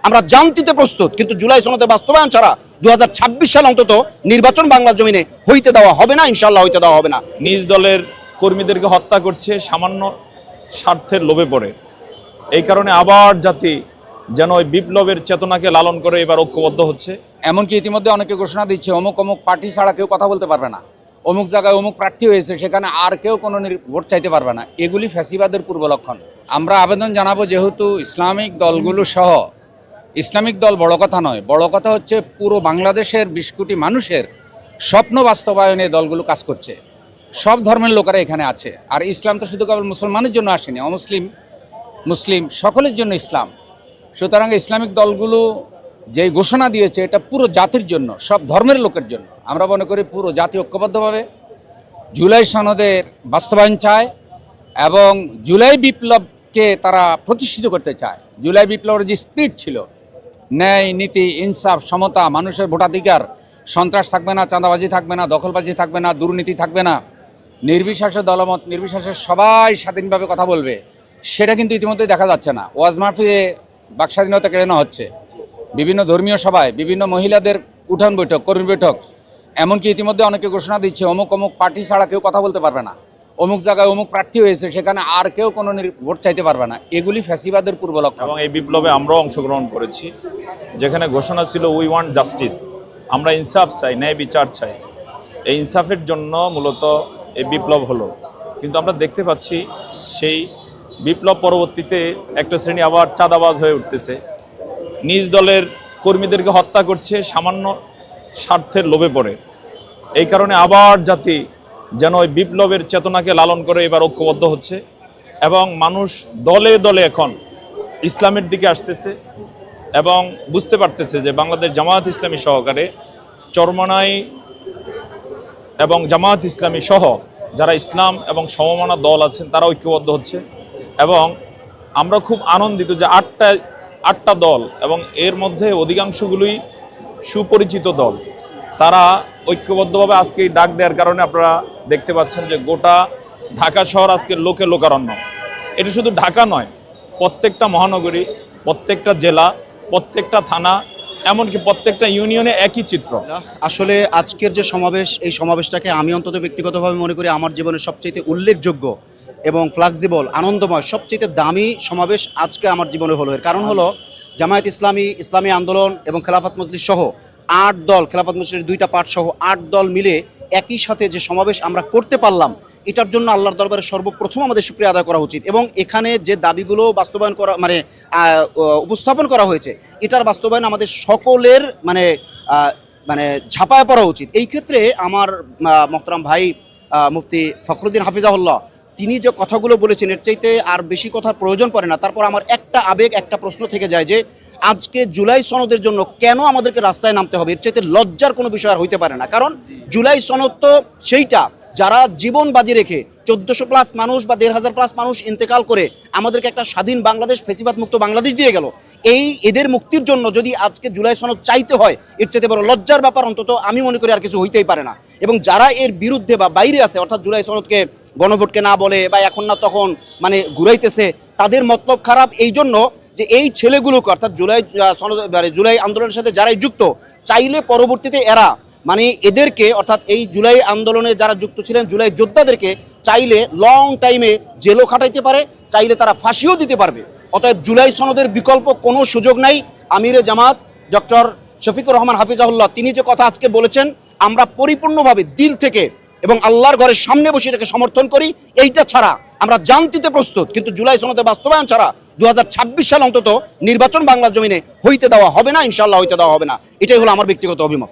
আমরা জান দিতে প্রস্তুত, কিন্তু জুলাই সনদের বাস্তবায়ন ছাড়া 2026 সাল অন্তত নির্বাচন বাংলার জমিনে হইতে দেওয়া হবে না, ইনশাল্লাহ হইতে দেওয়া হবে না। নিজ দলের কর্মীদেরকে হত্যা করছে সামান্য স্বার্থের লোভে পড়ে। এই কারণে আবার জাতি যেন ওই বিপ্লবের চেতনাকে লালন করে এবার ঐক্যবদ্ধ হচ্ছে। এমনকি ইতিমধ্যে অনেকে ঘোষণা দিচ্ছে অমুক অমুক পার্টি ছাড়া কেউ কথা বলতে পারবে না, অমুক জায়গায় অমুক প্রার্থী হয়েছে সেখানে আর কেউ কোনো ভোট চাইতে পারবে না। এগুলি ফ্যাসিবাদের পূর্ব লক্ষণ। আমরা আবেদন জানাবো, যেহেতু ইসলামিক দলগুলো সহ, ইসলামিক দল বড় কথা নয়, বড় কথা হচ্ছে পুরো বাংলাদেশের 20 কোটি মানুষের স্বপ্ন বাস্তবায়নে দলগুলো কাজ করছে। সব ধর্মের লোকেরা এখানে আছে। আর ইসলাম তো শুধু কেবল মুসলমানের জন্য আসেনি, অমুসলিম মুসলিম সকলের জন্য ইসলাম। সুতরাং ইসলামিক দলগুলো যেই ঘোষণা দিয়েছে এটা পুরো জাতির জন্য, সব ধর্মের লোকের জন্য। আমরা মনে করি পুরো জাতি ঐক্যবদ্ধভাবে জুলাই সনদের বাস্তবায়ন চায় এবং জুলাই বিপ্লবকে তারা প্রতিষ্ঠিত করতে চায়। জুলাই বিপ্লবের যে স্পিরিট ছিল, ন্যায় নীতি ইনসাফ সমতা, মানুষের ভোটাধিকার, সন্ত্রাস থাকবে না, চাঁদাবাজি থাকবে না, দখলবাজি থাকবে না, দুর্নীতি থাকবে না, নির্বিশেষে দলমত নির্বিশেষে সবাই স্বাধীনভাবে কথা বলবে, সেটা কিন্তু ইতিমধ্যে দেখা যাচ্ছে না। ওয়াজ মাহফিলে বাক স্বাধীনতা কেড়ে নেওয়া হচ্ছে, বিভিন্ন ধর্মীয় সভায় বিভিন্ন মহিলাদের উঠান বৈঠক, কর্মী বৈঠক, এমনকি ইতিমধ্যে অনেকে ঘোষণা দিচ্ছে অমুক অমুক পার্টি ছাড়া কেউ কথা বলতে পারবে না, অমুক জায়গায় অমুক প্রার্থী হয়েছে সেখানে আর কেউ কোনো ভোট চাইতে পারবে না। এগুলি ফ্যাসিবাদের পূর্ব লক্ষণ। এবং এই বিপ্লবে আমরাও অংশগ্রহণ করেছি, যেখানে ঘোষণা ছিল উই ওয়ান্ট জাস্টিস, আমরা ইনসাফ চাই, ন্যায় বিচার চাই। এই ইনসাফের জন্য মূলত এই বিপ্লব হলো। কিন্তু আমরা দেখতে পাচ্ছি সেই বিপ্লব পরবর্তীতে একটা শ্রেণী আবার চাঁদাবাজ হয়ে উঠতেছে, নিজ দলের কর্মীদেরকে হত্যা করছে সামান্য স্বার্থের লোভে পড়ে। এই কারণে আবার জাতি যেন ওই বিপ্লবের চেতনাকে লালন করে এবার ঐক্যবদ্ধ হচ্ছে এবং মানুষ দলে দলে এখন ইসলামের দিকে আসতেছে এবং বুঝতে পারতেছে যে বাংলাদেশ জামায়াত ইসলামী সহকারে চরমনাই এবং জামায়াত ইসলামী সহ যারা ইসলাম এবং সমমনা দল আছেন তারা ঐক্যবদ্ধ হচ্ছে। এবং আমরা খুব আনন্দিত যে আটটা দল এবং এর মধ্যে অধিকাংশগুলোই সুপরিচিত দল, তারা ঐক্যবদ্ধভাবে আজকে ডাক দেওয়ার কারণে আপনারা দেখতে পাচ্ছেন যে গোটা ঢাকা শহর আজকে লোকে লোকারণ্য। এটা শুধু ঢাকা নয়, প্রত্যেকটা মহানগরী, প্রত্যেকটা জেলা, প্রত্যেকটা থানা, এমনকি প্রত্যেকটা ইউনিয়নে একই চিত্র। আসলে আজকের যে সমাবেশ, এই সমাবেশটাকে আমি অন্তত ব্যক্তিগতভাবে মনে করি আমার জীবনের সবচেয়ে উল্লেখযোগ্য এবং ফ্লেক্সিবল, আনন্দময়, সবচেয়ে দামি সমাবেশ আজকে আমার জীবনে হলো। এর কারণ হলো জামায়াত ইসলামী, ইসলামী আন্দোলন এবং খেলাফত মজলিস সহ 8 দল, খেলাফত মজলিসের 2টা পার্ট সহ 8 দল মিলে একই সাথে যে সমাবেশ আমরা করতে পারলাম, এটার জন্য আল্লাহর দরবারে সর্বপ্রথম আমাদের শুকরিয়া আদায় করা উচিত। এবং এখানে যে দাবিগুলো বাস্তবায়ন করা উপস্থাপন করা হয়েছে, এটার বাস্তবায়ন আমাদের সকলের ঝাঁপায় পড়া উচিত। এই ক্ষেত্রে আমার মোহতারাম ভাই মুফতি ফখরুদ্দিন হাফিজাহুল্লাহ তিনি যে কথাগুলো বলেছেন এর চাইতে আর বেশি কথার প্রয়োজন পড়ে না। তারপর আমার একটা আবেগ, একটা প্রশ্ন থেকে যায় যে আজকে জুলাই সনদের জন্য কেন আমাদেরকে রাস্তায় নামতে হবে? এর চাইতে লজ্জার কোনো বিষয় আর হইতে পারে না। কারণ জুলাই সনদ তো সেইটা যারা জীবন বাজি রেখে 1400+ মানুষ বা 1500+ মানুষ ইন্তেকাল করে আমাদেরকে একটা স্বাধীন বাংলাদেশ, ফেসিবাদ মুক্ত বাংলাদেশ দিয়ে গেল। এদের মুক্তির জন্য যদি আজকে জুলাই সনদ চাইতে হয়, এর চাইতে বড় লজ্জার ব্যাপার অন্তত আমি মনে করি আর কিছু হইতেই পারে না। এবং যারা এর বিরুদ্ধে বা বাইরে আছে, অর্থাৎ জুলাই সনদকে গণভোটকে না বলে বা এখন না তখন ঘুরাইতেছে, তাদের মতলব খারাপ এই জন্য যে এই ছেলেগুলোকে, অর্থাৎ জুলাই আন্দোলনের সাথে যারাই যুক্ত, চাইলে পরবর্তীতে এরা এদেরকে, অর্থাৎ এই জুলাই আন্দোলনে যারা যুক্ত ছিলেন, জুলাই যোদ্ধাদেরকে চাইলে লং টাইমে জেলও খাটাইতে পারে, চাইলে তারা ফাঁসিও দিতে পারবে। অতএব জুলাই সনদের বিকল্প কোনো সুযোগ নাই। আমিরে জামাত ডক্টর শফিকুর রহমান হাফিজাহুল্লাহ তিনি যে কথা আজকে বলেছেন, আমরা পরিপূর্ণভাবে দিল থেকে এবং আল্লাহর ঘরের সামনে বসে এটাকে সমর্থন করি। এইটা ছাড়া আমরা জান দিতে প্রস্তুত, কিন্তু জুলাই সনদের বাস্তবায়ন ছাড়া 2026 সাল অন্তত নির্বাচন বাংলার জমিনে হইতে দেওয়া হবে না, ইনশাল্লাহ হইতে দেওয়া হবে না। এটাই হলো আমার ব্যক্তিগত অভিমত।